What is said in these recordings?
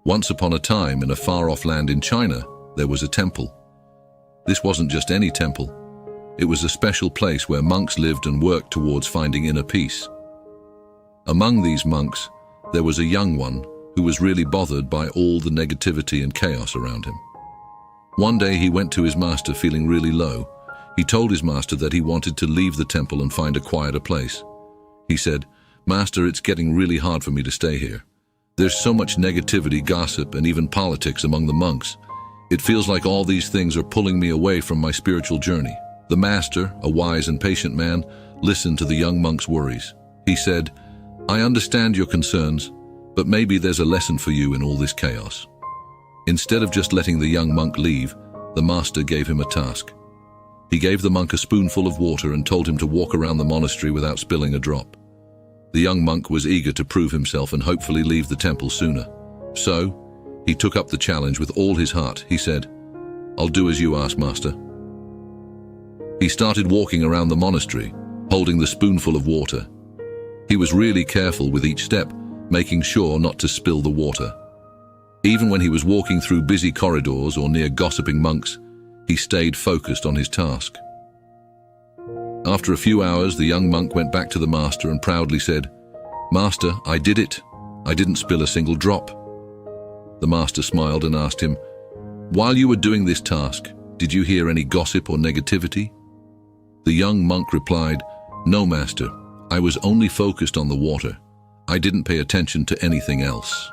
Once upon a time, in a far-off land in China, there was a temple. This wasn't just any temple. It was a special place where monks lived and worked towards finding inner peace. Among these monks, there was a young one who was really bothered by all the negativity and chaos around him. One day he went to his master feeling really low. He told his master that he wanted to leave the temple and find a quieter place. He said, "Master, it's getting really hard for me to stay here. There's so much negativity, gossip, and even politics among the monks. It feels like all these things are pulling me away from my spiritual journey." The master, a wise and patient man, listened to the young monk's worries. He said, "I understand your concerns, but maybe there's a lesson for you in all this chaos." Instead of just letting the young monk leave, the master gave him a task. He gave the monk a spoonful of water and told him to walk around the monastery without spilling a drop. The young monk was eager to prove himself and hopefully leave the temple sooner. So, he took up the challenge with all his heart. He said, "I'll do as you ask, master." He started walking around the monastery, holding the spoonful of water. He was really careful with each step, making sure not to spill the water. Even when he was walking through busy corridors or near gossiping monks, he stayed focused on his task. After a few hours, the young monk went back to the master and proudly said, "Master, I did it. I didn't spill a single drop." The master smiled and asked him, "While you were doing this task, did you hear any gossip or negativity?" The young monk replied, "No, master. I was only focused on the water. I didn't pay attention to anything else."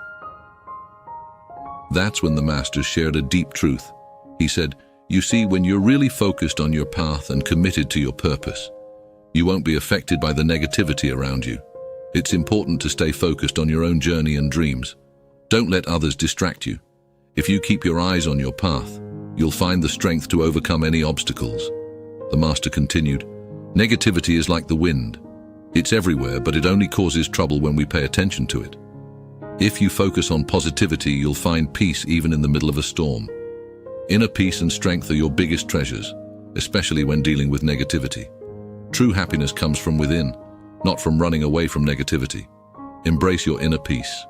That's when the master shared a deep truth. He said, "You see, when you're really focused on your path and committed to your purpose, you won't be affected by the negativity around you. It's important to stay focused on your own journey and dreams. Don't let others distract you. If you keep your eyes on your path, you'll find the strength to overcome any obstacles." The master continued, "Negativity is like the wind. It's everywhere, but it only causes trouble when we pay attention to it. If you focus on positivity, you'll find peace even in the middle of a storm. Inner peace and strength are your biggest treasures, especially when dealing with negativity. True happiness comes from within, not from running away from negativity. Embrace your inner peace.